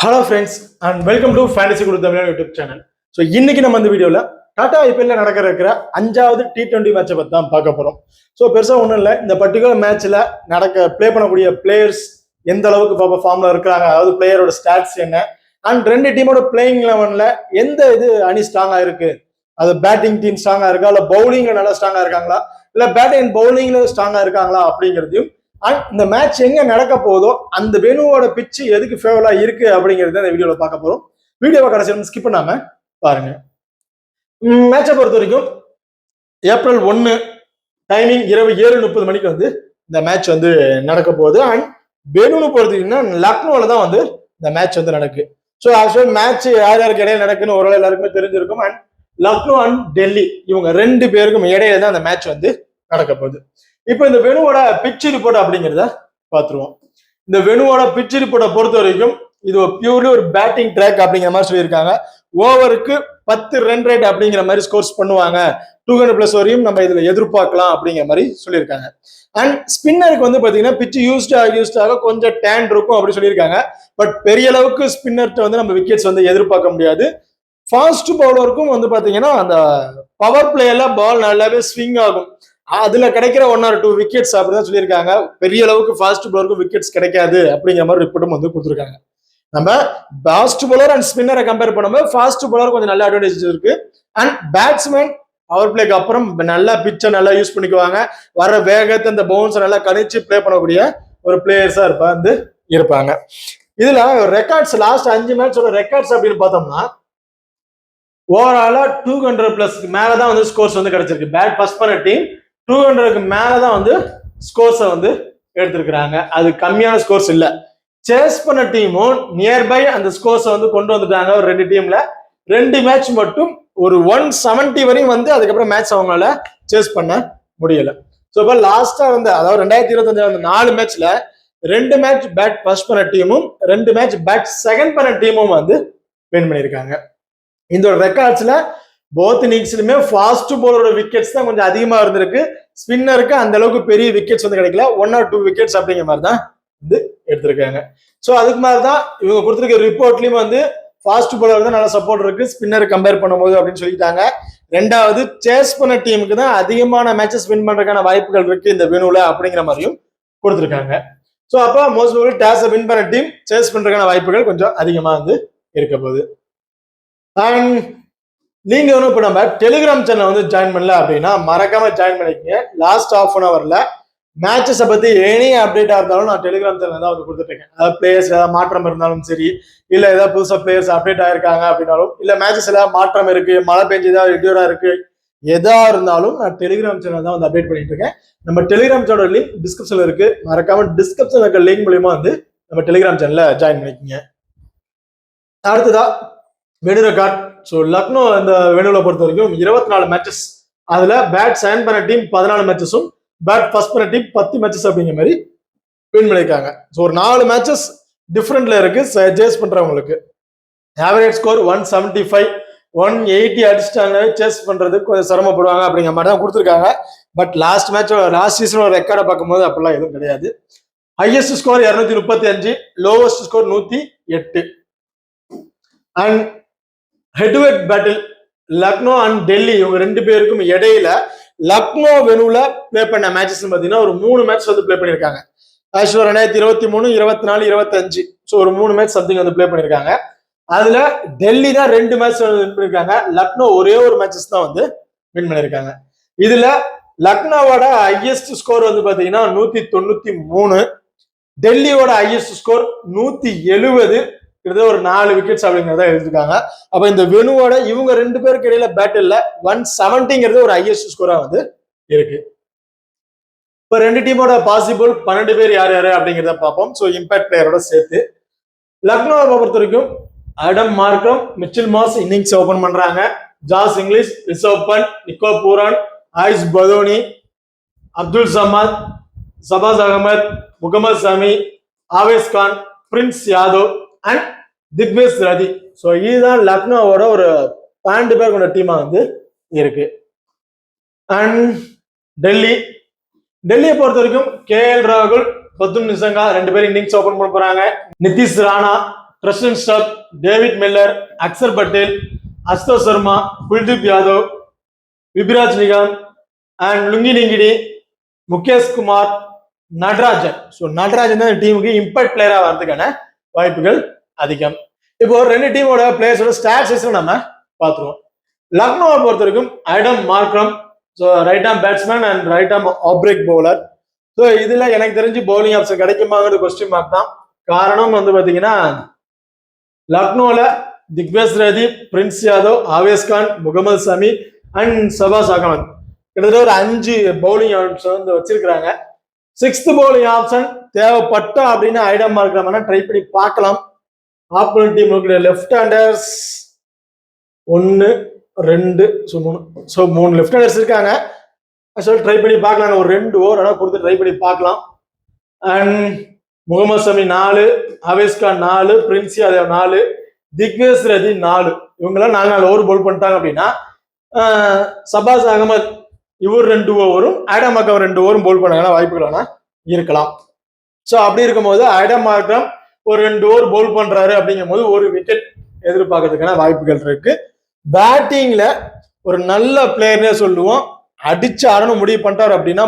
Hello friends and welcome to fantasy Guru Tamil YouTube channel. So இன்னைக்கு நம்ம இந்த வீடியோவில் டாடா ஐபிஎல்ல இருக்கிற 5வது T20 மேட்சை பற்றி தான் பார்க்க போகிறோம். ஸோ பெருசாக ஒன்றும் இல்லை, இந்த பர்டிகுலர் மேட்ச்சில் ப்ளே பண்ணக்கூடிய பிளேயர்ஸ் எந்த அளவுக்கு இப்போ ஃபார்மில் இருக்கிறாங்க, அதாவது பிளேயரோட ஸ்டாட்ஸ் என்ன, அண்ட் ரெண்டு டீமோட பிளேயிங் லெவனில் எந்த அணி ஸ்ட்ராங்காக இருக்கு, அது பேட்டிங் டீம் ஸ்ட்ராங்காக இருக்கா, இல்லை பவுலிங்கில் நல்லா ஸ்ட்ராங்காக இருக்காங்களா, இல்லை பேட்டிங் பவுலிங்கில் ஸ்ட்ராங்காக இருக்காங்களா அப்படிங்கிறதையும், அண்ட் இந்த மேட்ச் எங்க நடக்க போதோ அந்த வெனுவோட பிச்சு எதுக்கு ஃபேவரா இருக்கு அப்படிங்கறத இந்த வீடியோல பார்க்க போறோம். வீடியோவை கடைசி ஸ்கிப் பண்ணாம பாருங்க. மேட்சை பொறுத்த வரைக்கும் ஏப்ரல் 1 டைமிங் இரவு 7:30 மணிக்கு இந்த மேட்ச் நடக்க போகுது. அண்ட் வெனுன்னு பொறுத்தீங்கன்னா லக்னோல தான் இந்த மேட்ச் நடக்கு. ஸோ ஆக்சுவல் மேட்ச் யார் யாருக்கு இடையில நடக்குன்னு ஒரு எல்லாருக்குமே தெரிஞ்சிருக்கும். அண்ட் லக்னோ அண்ட் டெல்லி இவங்க ரெண்டு பேருக்கும் இடையில தான் இந்த மேட்ச் நடக்க போகுது. இப்போ இந்த வெனுவோட பிட்ச் ரிப்போர்ட் அப்படிங்கிறத பார்த்துருவோம். இந்த வெனுவோட பிட்ச் ரிப்போர்ட்டை பொறுத்த வரைக்கும் இது பியூர்லி ஒரு பேட்டிங் ட்ராக் அப்படிங்கிற மாதிரி சொல்லியிருக்காங்க. ஓவருக்கு 10 ரன் ரேட் அப்படிங்கிற மாதிரி ஸ்கோர்ஸ் பண்ணுவாங்க, 200+ வரையும் நம்ம இதுல எதிர்பார்க்கலாம் அப்படிங்கிற மாதிரி சொல்லியிருக்காங்க. அண்ட் ஸ்பின்னருக்கு பாத்தீங்கன்னா பிட்ச் யூஸ்டாக கொஞ்சம் டேன் இருக்கும் அப்படி சொல்லியிருக்காங்க. பட் பெரிய அளவுக்கு ஸ்பின்னர்கிட்ட நம்ம விக்கெட்ஸ் எதிர்பார்க்க முடியாது. ஃபாஸ்ட் பவுலருக்கும் பாத்தீங்கன்னா அந்த பவர் பிளேயர்ல பால் நல்லாவே ஸ்விங் ஆகும், அதுல கிடைக்கிற 1 or 2 விக்கெட்ஸ் அப்படிதான் சொல்லியிருக்காங்க. பெரிய அளவுக்கு ஃபாஸ்ட் பவுலருக்கு விக்கெட்ஸ் கிடைக்காது அப்படிங்கிற மாதிரி ரிப்போர்ட்டும் கொடுத்துருக்காங்க. நம்ம ஃபாஸ்ட் பவுலர் அண்ட் ஸ்பின்னரை கம்பேர் பண்ணும்போது ஃபாஸ்ட் பவுலர் கொஞ்சம் நல்ல அட்வான்டேஜ் இருக்கு. அண்ட் பேட்ஸ்மேன் பவர் பிளேக்கு அப்புறம் நல்லா பிச்சை நல்லா யூஸ் பண்ணிக்குவாங்க, வர வேகத்தை அந்த பவுன்ஸை நல்லா கணிச்சு பிளே பண்ணக்கூடிய ஒரு பிளேயர்ஸா இருப்பாங்க. இதுல ரெக்கார்ட்ஸ் லாஸ்ட் 5 மேட்சோட ரெக்கார்ட்ஸ் அப்படின்னு பார்த்தோம்னா ஓவராலா 200+ மேலதான் ஸ்கோர்ஸ் கிடைச்சிருக்கு. பேட் ஃபர்ஸ்ட் பண்ண டீம் 200க்கு மேலதான் ஸ்கோர்ஸை எடுத்திருக்கிறாங்க. அது கம்மியான ஸ்கோர்ஸ் இல்ல. சேஸ் பண்ண டீமும் நியர்பை அந்த ஸ்கோர்ஸை கொண்டு வந்துட்டாங்க. ஒரு ரெண்டு டீம்ல 2 மேட்ச் மட்டும் ஒரு 170 வரையும் அதுக்கப்புறம் மேட்ச் அவங்களால சேஸ் பண்ண முடியல. ஸோ இப்போ லாஸ்டா அதாவது 2025 4 மேட்ச்ல 2 மேட்ச் பேட் ஃபர்ஸ்ட் பண்ண டீமும் 2 மேட்ச் பேட் செகண்ட் பண்ண டீமும் வின் பண்ணியிருக்காங்க. இந்த ரெக்கார்ட்ஸ்ல போத் இன்னிங்ஸ்லுமே ஃபாஸ்ட் பவுலரோட விக்கெட்ஸ் தான் கொஞ்சம் அதிகமா இருந்திருக்கு. ஸ்பின்னருக்கு அந்த அளவுக்கு பெரிய விக்கெட்ஸ் கிடைக்கல, 1 or 2 விக்கெட்ஸ் அப்படிங்கிற மாதிரி தான் எடுத்திருக்காங்க. ஸோ அதுக்கு மாதிரி தான் இவங்க கொடுத்துருக்க ரிப்போர்ட்லயும் ஃபாஸ்ட் பவுலர் தான் நல்ல சப்போர்ட் இருக்கு ஸ்பின்னர் கம்பேர் பண்ணும்போது அப்படின்னு சொல்லிட்டாங்க. ரெண்டாவது சேஸ் பண்ண டீமுக்கு தான் அதிகமான மேட்சஸ் வின் பண்றதுக்கான வாய்ப்புகள் இருக்கு இந்த வெனுல அப்படிங்கிற மாதிரியும் கொடுத்துருக்காங்க. ஸோ அப்போ மோஸ்ட் ப்ராபபிலி டாஸை வின் பண்ண டீம் சேஸ் பண்றதுக்கான வாய்ப்புகள் கொஞ்சம் அதிகமா இருக்க போகுது. அண்ட் நீங்க இப்ப நம்ம டெலிகிராம் சேனல் ஜாயின் பண்ணல அப்படின்னா மறக்காம ஜாயின் பண்ணிக்கங்க. லாஸ்ட் ½ an hourல மேட்சஸை பத்தி எனி அப்டேட்டா இருந்தாலும் நான் டெலிகிராம் சேனல் தான் கொடுத்துட்டு இருக்கேன். அதாவது பிளேயர்ஸ் ஏதாவது மாற்றம் இருந்தாலும் சரி, இல்ல ஏதாவது புதுசா பிளேயர்ஸ் அப்டேட் ஆயிருக்காங்க அப்படின்னாலும், இல்ல மேட்சஸ் ஏதாவது மாற்றம் இருக்கு, மழை பெஞ்சு ஏதாவது ரெடியூரா இருக்கு, எதா இருந்தாலும் நான் டெலிகிராம் சேனல் தான் அப்டேட் பண்ணிட்டு இருக்கேன். நம்ம டெலிகிராம் சேனல் லிங்க் டிஸ்கிரிப்ஷன்ல இருக்கு, மறக்காம டிஸ்கிரிப்ஷன்ல இருக்க லிங்க் மூலியமா நம்ம டெலிகிராம் சேனல்ல ஜாயின் பண்ணிக்கங்க. அடுத்ததா வெனு ரெக்கார்ட். ஸோ லக்னோ இந்த வெனுல பொறுத்த வரைக்கும் 24 மேட்சஸ், அதுல பேட் செகண்ட் பண்ண டீம் 14 மேட்சஸும் பேட் ஃபர்ஸ்ட் பண்ண டீம் 10 மேட்சஸ் அப்படிங்கிற மாதிரி வின் பண்ணியிருக்காங்க. ஸோ ஒரு 4 மேட்சஸ் டிஃப்ரெண்ட்ல இருக்கு சேஸ் பண்றவங்களுக்கு. ஆவரேஜ் ஸ்கோர் 175, 180 அடிச்சிட்டாங்க, சேஸ் பண்றதுக்கு கொஞ்சம் சிரமப்படுவாங்க அப்படிங்கிற மாதிரி தான் கொடுத்துருக்காங்க. பட் லாஸ்ட் சீசனோட ரெக்கார்டை பார்க்கும்போது அப்படிலாம் எதுவும் கிடையாது. Highest score 235, lowest score 108. And ஹெட்வெட் battle Lucknow and Delhi இவங்க ரெண்டு பேருக்கும் இடையில லக்னோ வெனுல பிளே பண்ண மேட்சஸ் பாத்தீங்கன்னா ஒரு 3 மேட்ச் பிளே பண்ணிருக்காங்க. ஆக்சுவலா 2023, 24, 25 ஸோ ஒரு 3 மேட்ச் சம்திங் பிளே பண்ணிருக்காங்க. அதுல டெல்லி தான் 2 மேட்ச் வின் பண்ணிருக்காங்க, லக்னோ ஒரே ஒரு மேட்சஸ் தான் வின் பண்ணிருக்காங்க. இதுல லக்னோவோட ஹையஸ்ட் ஸ்கோர் பாத்தீங்கன்னா 193, டெல்லியோட ஹையஸ்ட் ஸ்கோர் 170, கிட்டத்தட்ட ஒரு 4 விக்கெட்ஸ் அப்படிங்கிறத எழுதிருக்காங்க. அப்ப இந்த வெனுவோட இவங்க 2 பேருக்கு இடையில பேட்டில் 170 ஒரு ஹையஸ்ட் ஸ்கோரா இருக்கு. இப்ப 2 டீமோட பாசிபிள் 12 பேர் யார் யாரு அப்படிங்கிறத பார்ப்போம். ஸோ இம்பாக்ட் பிளேயரோட சேர்த்து லக்னோவை பொறுத்த வரைக்கும் அடம் மார்க்கம், மிச்சில் மாஸ் இன்னிங்ஸ் ஓபன் பண்றாங்க. Josh Inglis, Rishabh Pant, Nico Pooran, Ayush Badoni, Abdul Samad, Shahbaz Ahmed, Mohammed Shami, Avesh Khan, Prince Yadav and Digvesh Rathi. So இதுதான் லக்னோவோட ஒரு 12 பேர் கொண்ட டீமா இருக்கு. அண்ட் டெல்லியை பொறுத்த வரைக்கும் KL ராகுல், பத்தும் நிசங்கா 2 பேரும் இன்னிங்ஸ் ஓபன் பண்ண போறாங்க. Nitish Rana, Tristan Stubbs, David Miller, Axar Patel, Ashutosh Sharma, Kuldeep Yadav, Vipraj Nigam and Lungi Ngidi, Mukesh Kumar, Natarajan. So Natarajan தான் டீமுக்கு இம்பாக்ட் பிளேயரா வரதுக்கான வாய்ப்புகள் அதிகம். இப்போ ரெண்டு டீமோட பிளேயர்ஸோட ஸ்டாட்ஸ் நம்ம பார்த்துருவோம். லக்னோவை பொறுத்த வரைக்கும் Aiden Markram, so right arm batsman and right arm off break bowler. So இதுல எனக்கு தெரிஞ்சு பவுலிங் ஆப்ஷன் கிடைக்குமாங்கிறது கொஸ்டின் மார்க் தான். காரணம் வந்து பாத்தீங்கன்னா லக்னோல திக்வேஷ் ரதி, பிரின்ஸ் யாதவ், ஆவேஸ் கான், முகமது சமி அண்ட் சபாஸ் அகமது கிட்டத்தட்ட ஒரு 5 பவுலிங் ஆப்ஷன் வந்து வச்சிருக்கிறாங்க. 6th பவுலிங் ஆப்ஷன் தேவைப்பட்டா அப்படின்னு ஐடம் மார்க்ரம் ட்ரை பண்ணி பார்க்கலாம். Opponent team left handers 1 2 so 3 left handers இருக்காங்க. ட்ரை பண்ணி பார்க்கலாம். ஒரு 2 ஓவர் ஆனால் கொடுத்து ட்ரை பண்ணி பார்க்கலாம். அண்ட் முகமது சமி 4, ஆவேஸ் கான் 4, பிரின்ஸ் யாதவ் 4, திக்வேஷ் ரதி 4. இவங்கெல்லாம் 4 ஓவர் பவுல் பண்ணிட்டாங்க அப்படின்னா சபாஸ் அகமது இவர் 2 ஓவரும் ஐடம் மார்க்ரம் 2 ஓவரும் பவுல் பண்ணாங்கன்னா வாய்ப்புகள் இருக்கலாம். ஸோ அப்படி இருக்கும்போது ஐடம் மார்க்ரம் ஒரு 2 ஓவர் பவுல் பண்றாரு அப்படிங்கும் போது ஒரு விக்கெட் எதிர்பார்க்கறதுக்கான வாய்ப்புகள் இருக்கு. பேட்டிங்ல ஒரு நல்ல பிளேயர்னே சொல்லுவோம். அடிச்சு ஆடணும் முடிவு பண்ணிட்டாரு அப்படின்னா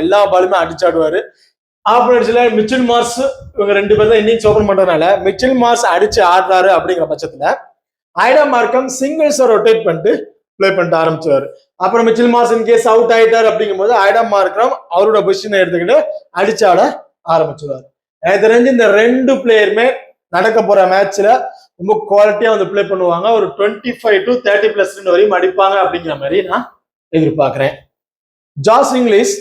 எல்லா பாலுமே அடிச்சாடுவாரு. ஆப்போனன்ட்ஸ்ல மிச்சல் மார்ஸ் இவங்க 2 பேர் தான் இன்னிங்ஸ் ஓபன் பண்றதுனால மிச்சல் மார்ஸ் அடிச்சு ஆடுறாரு அப்படிங்கிற பட்சத்துல ஐடம் மார்க்ரம் சிங்கிள்ஸை ரொட்டேட் பண்ணிட்டு பிளே பண்ணிட்டு ஆரம்பிச்சுவாரு. அப்புறம் Mitchell Marsh in case out ஆயிட்டாரு அப்படிங்கும் போது ஐடம் மார்க்ரம் அவரோட பொசிஷனை எடுத்துக்கிட்டு அடிச்சாட ஆரம்பிச்சுவாரு. எனக்கு தெரிஞ்சு இந்த 2 பிளேயருமே நடக்க போற மேட்ச்ல ரொம்ப குவாலிட்டியா வந்து பிளே பண்ணுவாங்க. ஒரு 25 to 30+ வரையும் அடிப்பாங்க அப்படிங்கிற மாதிரி நான் எதிர்பார்க்கிறேன். ஜாஸ் இங்கிலீஷ்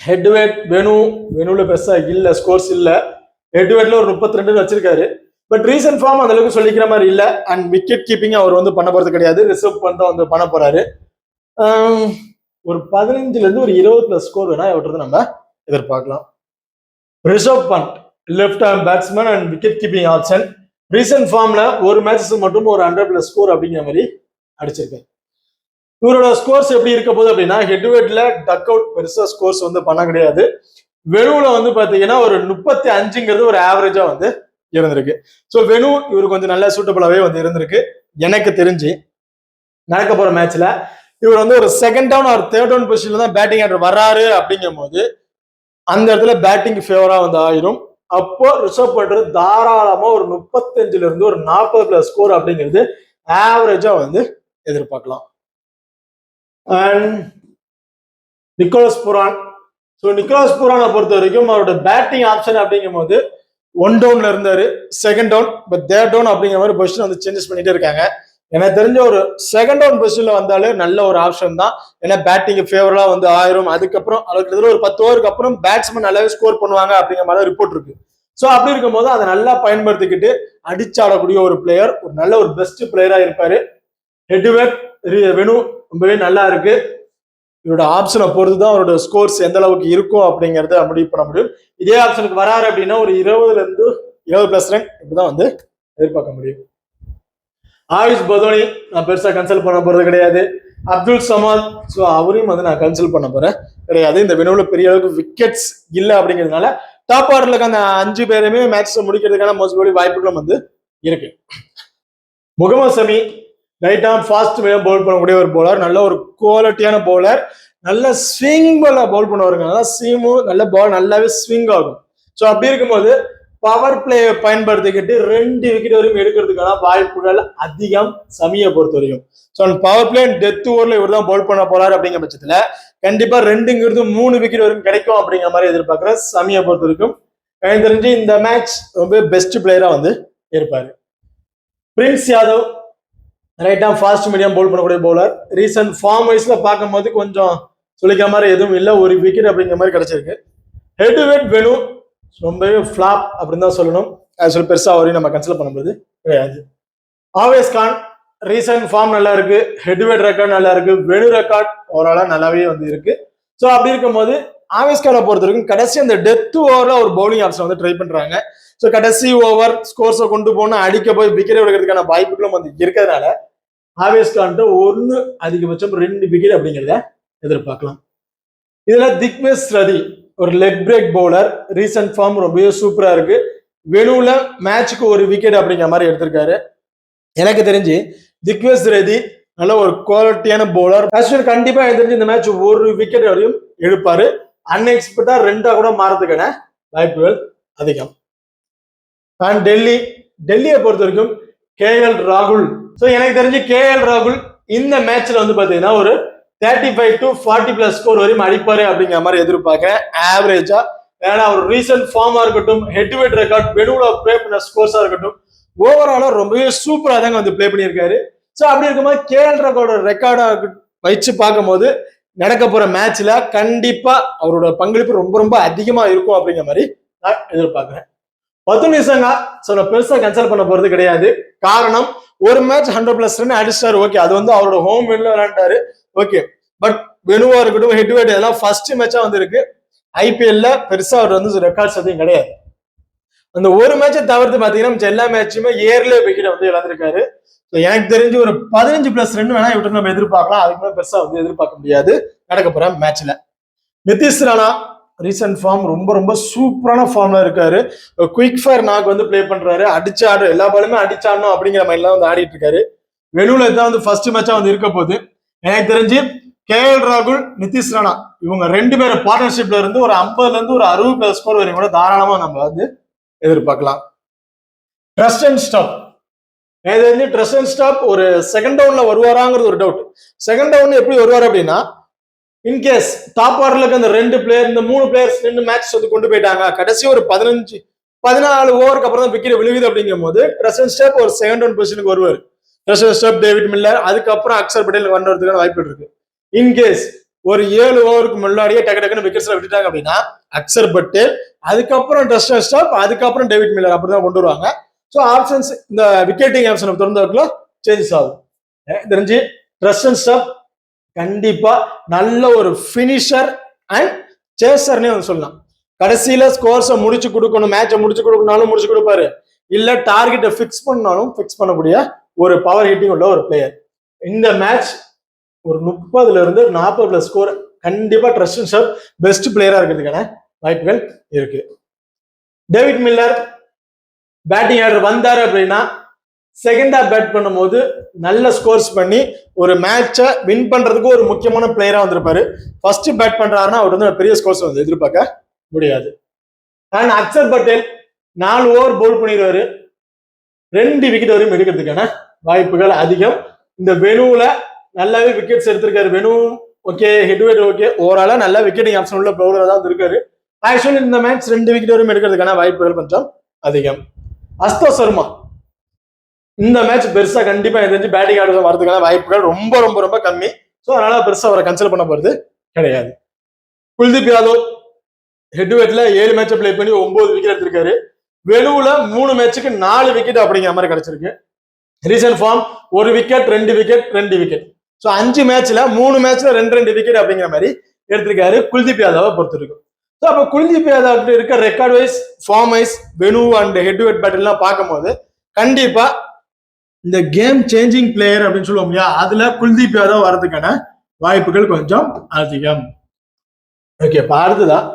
ஹெட்வேட் வெனுல பெருசா இல்ல, ஸ்கோர்ஸ் இல்ல. ஹெட்வேட்ல ஒரு 32 வச்சிருக்காரு. பட் ரீசன்ட் ஃபார்ம் அந்த அளவுக்கு சொல்லிக்கிற மாதிரி இல்ல. அண்ட் விக்கெட் கீப்பிங் அவர் வந்து பண்ண போறது கிடையாது. ரிசர்வ் பண்ண வந்து பண்ண போறாரு. ஒரு 15ல இருந்து ஒரு 20+ ஸ்கோர் வேணா விட்டுறது நம்ம எதிர்பார்க்கலாம். Rishabh Pant left arm batsman and wicket keeping option. Recent ஃபார்ம்ல ஒரு மேட்சஸ் மட்டும் ஒரு 100+ ஸ்கோர் அப்படிங்கிற மாதிரி அடிச்சிருக்காரு. இவரோட ஸ்கோர்ஸ் எப்படி இருக்க போகுது அப்படின்னா ஹெட்வேட்ல டக் அவுட் பெருசா ஸ்கோர்ஸ் வந்து பண்ண கிடையாது. வெனுல வந்து பாத்தீங்கன்னா ஒரு 35ங்கிறது ஒரு ஆவரேஜா வந்து இருந்திருக்கு. ஸோ வெனு இவரு கொஞ்சம் நல்ல சூட்டபிளாவே வந்து இருந்திருக்கு. எனக்கு தெரிஞ்சு நடக்க போற மேட்ச்ல இவர் வந்து ஒரு 2nd டவுன் ஒரு 3rd டவுன் பொசிஷன்ல தான் பேட்டிங் ஆர்டர் வர்றாரு அப்படிங்கும் போது அந்த இடத்துல பேட்டிங் ஃபேவரா வந்து ஆயிரும். அப்போ ரிசர்வ் பண்றது தாராளமா ஒரு 35ல இருந்து ஒரு 40+ ஸ்கோர் அப்படிங்கிறது ஆவரேஜா வந்து எதிர்பார்க்கலாம். And Nicholas Pooran. So Nicholas புரானை பொறுத்த வரைக்கும் அவரோட பேட்டிங் ஆப்ஷன் அப்படிங்கும் போது 1 டவுன்ல இருந்தாரு, 2nd down, but 3rd down அப்படிங்கிற மாதிரி பொசிஷன் வந்து சேஞ்சஸ் பண்ணிட்டே இருக்காங்க. எனக்கு தெரிஞ்ச ஒரு 2nd டவுன் பொசிஷன்ல வந்தாலே நல்ல ஒரு ஆப்ஷன் தான். ஏன்னா பேட்டிங் ஃபேவரா வந்து ஆயிரும். அதுக்கப்புறம் அதுக்கு ஒரு 10 ஓவருக்கு அப்புறம் பேட்ஸ்மேன் நல்லாவே ஸ்கோர் பண்ணுவாங்க அப்படிங்கிற மாதிரி ரிப்போர்ட் இருக்கு. ஸோ அப்படி இருக்கும்போது அதை நல்லா பயன்படுத்திக்கிட்டு அடிச்சாடக்கூடிய ஒரு பிளேயர், ஒரு நல்ல ஒரு பெஸ்ட் பிளேயரா இருப்பாரு. ஹெட்வேட் வெனு ரொம்பவே நல்லா இருக்கு. இவரோட ஆப்ஷனை பொறுத்து தான் அவரோட ஸ்கோர்ஸ் எந்த அளவுக்கு இருக்கும் அப்படிங்கறத முடிவு பண்ண முடியும். இதே ஆப்ஷனுக்கு வராரு அப்படின்னா ஒரு 20ல இருந்து 20+ ரன் இப்படிதான் வந்து எதிர்பார்க்க முடியும். ஆயுஷ் பதோனி நான் பெருசா கன்சல்ட் பண்ண போறது கிடையாது. அப்துல் சமாத், ஸோ அவரையும் வந்து நான் கன்சல்ட் பண்ண போறேன் கிடையாது. இந்த வெனுல பெரிய அளவுக்கு விக்கெட்ஸ் இல்லை அப்படிங்கிறதுனால டாப் ஆர்டர்ல அந்த 5 பேருமே மேட்ச் முடிக்கிறதுக்கான மோஸ்ட்லி வாய்ப்புகளும் வந்து இருக்கு. Mohammed Shami right arm fast bowl பண்ணக்கூடிய ஒரு பவுலர், நல்ல ஒரு குவாலிட்டியான பவுலர், நல்ல ஸ்விங் பால பவுல் பண்ணுவாருங்க. நல்லா சீமு நல்ல பால் நல்லாவே ஸ்விங் ஆகும். ஸோ அப்படி இருக்கும்போது பவர் பிளேயை பயன்படுத்திக்கிட்டு 2 விக்கெட் வரைக்கும் எடுக்கிறதுக்கான வாய்ப்புகள் அதிகம் சமியை பொறுத்த வரைக்கும். ஸோ பவர் பிளே டெத் ஓவர்ல இவர் தான் பவுல் பண்ண போறாரு அப்படிங்கிற பட்சத்துல கண்டிப்பா 2ங்கிறது 3 விக்கெட் வரைக்கும் கிடைக்கும் அப்படிங்கிற மாதிரி எதிர்பார்க்கிற சமியை பொறுத்த வரைக்கும் எனக்கு தெரிஞ்சு இந்த மேட்ச் ரொம்ப பெஸ்ட் பிளேயரா வந்து இருப்பாரு. Prince Yadav right arm fast medium bowl பண்ணக்கூடிய பவுலர். ரீசன்ட் ஃபார்ம் வைஸ்ல பார்க்கும்போது கொஞ்சம் சொல்லிக்கிற மாதிரி எதுவும் இல்லை, ஒரு விக்கெட் அப்படிங்கிற மாதிரி கிடைச்சிருக்கு. ஹெட்வேட் வெனு ரொம்பவே ஃபிளாப் அப்படின்னு தான் சொல்லணும். ஆக்சுவலி பெருசா வரையும் நம்ம கன்சிடர் பண்ணும்போது கிடையாது. ஆவேஸ் கான் ரீசன்ட் ஃபார்ம் நல்லா இருக்கு, ஹெட்வேட் ரெக்கார்ட் நல்லா இருக்கு, வெனு ரெக்கார்ட் ஓவராலா நல்லாவே வந்து இருக்கு. ஸோ அப்படி இருக்கும்போது ஆவேஸ் கானை பொறுத்த வரைக்கும் கடைசி அந்த டெத் ஓவர்ல ஒரு பவுலிங் ஆப்ஷன் வந்து ட்ரை பண்றாங்க. ஸோ கடைசி ஓவர் ஸ்கோர்ஸை கொண்டு போனா அடிக்க போய் விக்கெட் எடுக்கிறதுக்கான வாய்ப்புகளும் வந்து இருக்கிறதுனால ஆவேஸ் கான் 1 அதிகபட்சம் 2 விக்கெட் அப்படிங்கிறத எதிர்பார்க்கலாம். இதுல திக்வேஷ் ரதி ஒரு leg break bowler, recent form ரொம்பவே சூப்பரா இருக்கு. வெனுல மேட்சுக்கு ஒரு விக்கெட் அப்படிங்கிற மாதிரி எடுத்திருக்காரு. எனக்கு தெரிஞ்சு திக்வேஸ் ரெட்டி நல்ல ஒரு குவாலிட்டியான பவுலர். அஸ்வின் கண்டிப்பா எனக்கு தெரிஞ்சு இந்த மேட்ச் ஒரு விக்கெட் வரையும் எடுப்பாரு. அன்எக்ஸ்பெக்டா 2 கூட மாறதுக்கான வாய்ப்புகள் அதிகம். அண்ட் டெல்லியை பொறுத்த வரைக்கும் KL ராகுல். ஸோ எனக்கு தெரிஞ்சு KL ராகுல் இந்த மேட்ச்ல வந்து பாத்தீங்கன்னா ஒரு 35 to 40+ ஸ்கோர் வரையும் அடிப்பாரு அப்படிங்கிற மாதிரி எதிர்பார்க்கிறேன். ஆவரேஜா ஏன்னா ஒரு ரீசன்ட் ஃபார்மா இருக்கட்டும், ஹெட் டு ஹெட் ரெக்கார்ட், வெனுல பிளே பண்ண ஸ்கோர்ஸா இருக்கட்டும், ஓவராலா ரொம்பவே சூப்பரா தாங்க வந்து பிளே பண்ணியிருக்காரு. ஸோ அப்படி இருக்கும்போது KL ராகுலோட ரெக்கார்டா வச்சு பார்க்கும்போது நடக்க போற மேட்ச்ல கண்டிப்பா அவரோட பங்களிப்பு ரொம்ப ரொம்ப அதிகமா இருக்கும் அப்படிங்கிற மாதிரி நான் எதிர்பார்க்கிறேன். பத்துனி சங்கா பெருசா கன்சல்ட் பண்ண போறது கிடையாது. காரணம் ஒரு மேட்ச் 100+ ரன் அடிச்சாரு. ஓகே, அது வந்து அவரோட ஹோம் வின்ல விளையாண்டாரு. ஓகே, பட் வெனுவா இருக்கட்டும், ஹெட் டு ஹெட் இதெல்லாம் ஃபர்ஸ்ட் மேட்சா வந்து இருக்கு. IPL பெருசா அவர் வந்து ரெக்கார்ட்ஸ் எதுவும் கிடையாது. அந்த ஒரு மேட்சை தவிர்த்து பாத்தீங்கன்னா எல்லா மேட்சுமே ஏர்ல விக்கெட் வந்து இழந்திருக்காரு. எனக்கு தெரிஞ்சு ஒரு 15+ ரன் வேணா இவருக்கு நம்ம எதிர்பார்க்கலாம். அதுக்கு மேல பெருசா வந்து எதிர்பார்க்க முடியாது நடக்க போற மேட்ச்ல. நிதிஷ் ராணா ரீசன்ட் ஃபார்ம் ரொம்ப ரொம்ப சூப்பரான ஃபார்ம்ல இருக்காரு. குயிக் ஃபயர் நாக் வந்து பிளே பண்றாரு. அடிச்சு ஆடு எல்லா பாலுமே அடிச்சாடணும் அப்படிங்கிற மாதிரிலாம் வந்து ஆடிட்டு இருக்காரு. வெனுல தான் வந்து ஃபர்ஸ்ட் மேட்சா வந்து இருக்க போகுது. எனக்கு தெரிஞ்சு KL ராகுல், நிதிஷ் ராணா இவங்க 2 பேரும் பார்ட்னர்ஷிப்ல இருந்து ஒரு 50ல இருந்து ஒரு 60+ ஸ்கோர் வரைக்கும் கூட தாராளமா நம்ம வந்து எதிர்பார்க்கலாம். Trust and stop. எனக்கு தெரிஞ்சு ட்ரஸ்ட் அண்ட் ஸ்டாப் ஒரு செகண்ட் டவுன்ல வருவாராங்கிறது ஒரு டவுட். செகண்ட் டவுன் எப்படி வருவார் அப்படின்னா, இன்கேஸ் டாப் ஆர்டர்ல இருக்க அந்த 2 பிளேயர், இந்த 3 பிளேயர்ஸ் 2 மேட்ச் வந்து கொண்டு போயிட்டாங்க, கடைசி ஒரு 14 ஓவருக்கு அப்புறம் தான் விக்கெட் விழுகுது அப்படிங்கும் போது ட்ரஸ்ட் அண்ட் ஸ்டாப் ஒரு செகண்ட் டவுன் பொசிஷனுக்கு வருவார். Trust and stop, David Miller, அதுக்கப்புறம் அக்சர் பட்டேல் வர்றதுக்கான வாய்ப்பு இருக்கு. இன்கேஸ் ஒரு 7 ஓவருக்கு முன்னாடியே டக்குன்னு விக்கெட்ஸ்ல விட்டுட்டாங்க அப்படின்னா அக்சர் பட்டேல், அதுக்கப்புறம் ட்ரஸ்ட் அண்ட் ஸ்டாப், அதுக்கப்புறம் டேவிட் மில்லர் அப்படிதான் கொண்டு வருவாங்க. ஸோ ஆப்ஷன்ஸ் இந்த விக்கெட்டிங் ஆப்ஷன் திறந்தவர்கள சேஞ்சஸ் ஆகும். தெரிஞ்சு ட்ரஸ்ட் அண்ட் ஸ்டாப் கண்டிப்பா நல்ல ஒரு பினிஷர் அண்ட் சேசர்னே வந்து சொல்லலாம். கடைசியில ஸ்கோர்ஸை முடிச்சு கொடுக்கணும், மேட்சை முடிச்சு கொடுக்கணும்னாலும் முடிச்சு கொடுப்பாரு, இல்ல டார்கெட்டை பிக்ஸ் பண்ணாலும் பிக்ஸ் பண்ணக்கூடிய ஒரு பவர் ஹிட்டிங் உள்ள ஒரு பிளேயர். இந்த மேட்ச் ஒரு 30ல இருந்து 40+ ஸ்கோர் கண்டிப்பா ட்ரஸ்ட் அண்ட் ஸ்டாப் பெஸ்ட் பிளேயரா இருக்கிறதுக்கான வாய்ப்புகள் இருக்கு. டேவிட் மில்லர் பேட்டிங் ஆர்டர் வந்தாரு அப்படின்னா செகண்ட் ஹாஃப் பேட் பண்ணும்போது நல்ல ஸ்கோர்ஸ் பண்ணி ஒரு மேட்சை வின் பண்றதுக்கு ஒரு முக்கியமான பிளேயரா வந்திருப்பாரு. ஃபர்ஸ்ட் பேட் பண்றாருன்னா அவர் வந்து பெரிய ஸ்கோர்ஸ் வந்து எதிர்பார்க்க முடியாது. And Axar Patel 4 over bowl பண்ணிடுவாரு, 2 விக்கெட் வரையும் எடுக்கிறதுக்கான வாய்ப்புகள் அதிகம். இந்த வெனுல நல்லாவே விக்கெட்ஸ் எடுத்திருக்காரு. Venue okay, head to head okay, ஓவராலா நல்ல விக்கெட்டிங் ஆப்ஷன் உள்ள பவுலரா தான் இருக்காரு. ஆக்சுவலி இந்த மேட்ச் 2 விக்கெட் வரையும் எடுக்கிறதுக்கான வாய்ப்புகள் கொஞ்சம் அதிகம். அஸ்தோ சர்மா இந்த மேட்ச் பெருசா கண்டிப்பா தெரிஞ்சு பேட்டிங் ஆர்டர் வரதுக்கான வாய்ப்புகள் ரொம்ப ரொம்ப ரொம்ப கம்மி. ஸோ அதனால பெருசா அவரை கன்சிடர் பண்ண போறது கிடையாது. குல்தீப் யாதவ் ஹெட் டு ஹெட்ல 7 மேட்சை பிளே பண்ணி 9 விக்கெட் எடுத்திருக்காரு. வெனுல 3 மேட்சுக்கு 4 விக்கெட் அப்படிங்கிற மாதிரி கிடைச்சிருக்கு. Recent form 1 wicket 2 wicket 2 wicket. So 5 மேட்ச்ல 3 மேட்ச்ல 2 விக்கெட் அப்படிங்கிற மாதிரி எடுத்திருக்காரு குல்தீப் யாதவை பொறுத்த வரைக்கும். ஸோ அப்போ குல்தீப் யாதவ் இருக்க record wise, form wise, venue and head to head பேட்டில்லாம் பார்க்கும்போது கண்டிப்பா இந்த கேம் சேஞ்சிங் பிளேயர் அப்படின்னு சொல்லுவோம் இல்லையா, அதுல குல்தீப் யாதவ் வர்றதுக்கான வாய்ப்புகள் கொஞ்சம் அதிகம். ஓகே, இப்ப அடுத்ததான்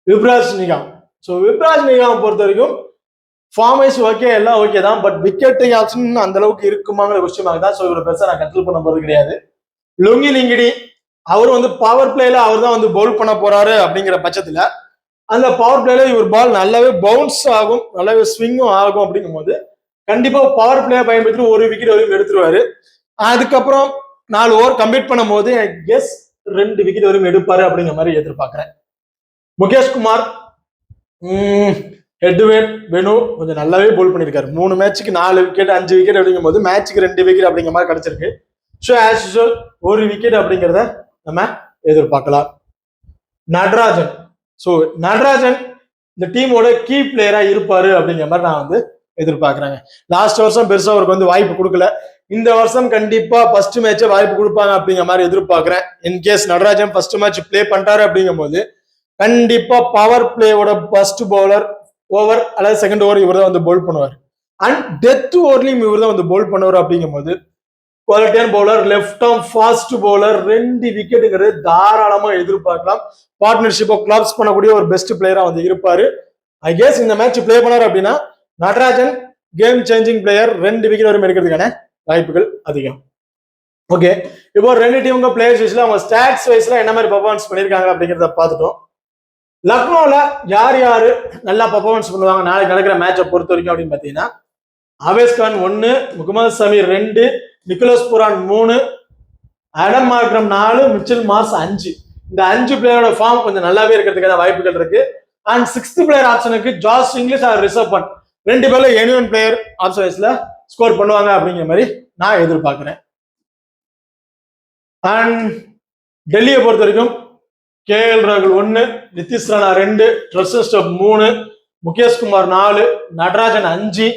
யுவராஜ் நிகாம். ஸோ யுவராஜ் நிகாம் பொறுத்த வரைக்கும் ஃபார்ம் வைஸ் ஓகே, எல்லாம் ஓகே தான், பட் விக்கெட்டிங் ஆப்ஷன் அந்த அளவுக்கு இருக்குமாங்கிற விஷயமாக தான். ஸோ இவரை பெருசா நான் கன்சிடர் பண்ண போறது கிடையாது. லுங்கி லிங்கிடி அவர் வந்து பவர் பிளேல அவர் தான் வந்து பவுல் பண்ண போறாரு அப்படிங்கிற பட்சத்துல அந்த பவர் பிளேல இவர் பால் நல்லாவே பவுன்ஸ் ஆகும், நல்லாவே ஸ்விங்கும் ஆகும். அப்படிங்கும் போது கண்டிப்பா பவர் பிளேயை பயன்படுத்தி 1 விக்கெட் வரையும் எடுத்துருவாரு. அதுக்கப்புறம் 4 ஓவர் கம்ப்ளீட் பண்ணும் போது கெஸ் 2 விக்கெட் வரையும் எடுப்பாரு அப்படிங்கிற மாதிரி எதிர்பார்க்கிறேன். Mukesh Kumar head to head venue கொஞ்சம் நல்லாவே பவுல் பண்ணியிருக்காரு. 3 மேட்சுக்கு 4 விக்கெட் 5 விக்கெட் அப்படிங்கும் போது மேட்சுக்கு 2 விக்கெட் அப்படிங்கிற மாதிரி கிடைச்சிருக்கு. ஸோ ஆஸ் யூசுவல் 1 விக்கெட் அப்படிங்கிறத நம்ம எதிர்பார்க்கலாம். நடராஜன். ஸோ நடராஜன் இந்த டீமோட கீ பிளேயரா இருப்பாரு அப்படிங்கிற மாதிரி நான் வந்து எதிர்பார்க்கிறேங்க. லாஸ்ட் வருஷம் பெருசா அவருக்கு வந்து வாய்ப்பு கொடுக்கல. இந்த வருஷம் கண்டிப்பா ஃபர்ஸ்ட் மேட்சை வாய்ப்பு கொடுப்பாங்க அப்படிங்கிற மாதிரி எதிர்பார்க்கிறேன். In case Natarajan first match play பண்றாரு அப்படிங்கும் போது கண்டிப்பா பவர் பிளேயோட ஃபர்ஸ்ட் பவுலர் ஓவர் அல்லது செகண்ட் ஓவர் இவர் தான் வந்து பவுல் பண்ணுவார். அண்ட் டெத் ஓவர்லயும் இவர் தான் வந்து பவுல் பண்ணுவார். அப்படிங்கும் போது குவாலிட்டியான bowler, left arm fast bowler, 2 விக்கெட்டுங்கிறது தாராளமா எதிர்பார்க்கலாம். பார்ட்னர்ஷிப்பை கிளாப்ஸ் பண்ணக்கூடிய ஒரு பெஸ்ட் பிளேயரா வந்து இருப்பாரு. ஐ கெஸ் இந்த மேட்ச் பிளே பண்ணார் அப்படின்னா Natarajan game changing player 2 wicket வரும் எடுக்கிறதுக்கான வாய்ப்புகள் அதிகம். ஓகே, இப்போ 2 டீமுங்க பிளேயர்ஸ் வைஸ்ல அவங்க ஸ்டாட்ஸ் வைஸ்ல என்ன மாதிரி பர்ஃபார்மன்ஸ் பண்ணிருக்காங்க அப்படிங்கிறத பார்த்துட்டோம். லக்னோல யார் யாரு நல்லா பர்ஃபார்மன்ஸ் பண்ணுவாங்க நாளைக்கு நடக்கிற மேட்சை பொறுத்த வரைக்கும் அப்படின்னு பாத்தீங்கன்னா, Avesh Khan 1, Mohammed Sameer 2, Nicholas Pooran 3, Aiden Markram 4, Mitchell Marsh 5. இந்த 5 பிளேயரோட ஃபார்ம் கொஞ்சம் நல்லாவே இருக்கிறதுக்கான வாய்ப்புகள் இருக்கு. அண்ட் 6th பிளேயர் ஆப்ஷனுக்கு Josh Inglis or Rishabh Pant 2 பேர்ல எனி ஒன் பிளேயர் ஆப்ஷன் வைஸ்ல ஸ்கோர் பண்ணுவாங்க அப்படிங்கிற மாதிரி நான் எதிர்பார்க்கிறேன். அண்ட் டெல்லியை பொறுத்த வரைக்கும் KL ராகுல் 1, நிதிஷ் ராணா 2, ட்ரெஸ்ஸன் ஸ்டப் 3, முகேஷ் குமார் 4, நடராஜன் 5,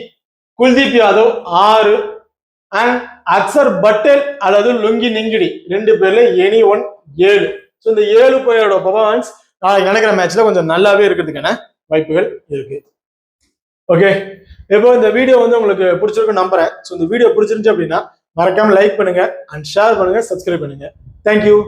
குல்தீப் யாதவ் 6 அண்ட் அக்சர் பட்டேல் அல்லது லுங்கி நிங்கிடி 2 பேர்ல எனி ஒன் 7. ஸோ இந்த 7 பேரோட பர்ஃபார்மன்ஸ் நாளைக்கு நடக்கிற மேட்ச்ல கொஞ்சம் நல்லாவே இருக்கிறதுக்கான வாய்ப்புகள் இருக்கு. ஓகே, இப்போ இந்த வீடியோ வந்து உங்களுக்கு பிடிச்சிருக்குன்னு நம்புறேன். ஸோ இந்த வீடியோ பிடிச்சிருந்துச்சு அப்படின்னா மறக்காம லைக் பண்ணுங்க அண்ட் ஷேர் பண்ணுங்க, சப்ஸ்கிரைப் பண்ணுங்க. தேங்க்யூ.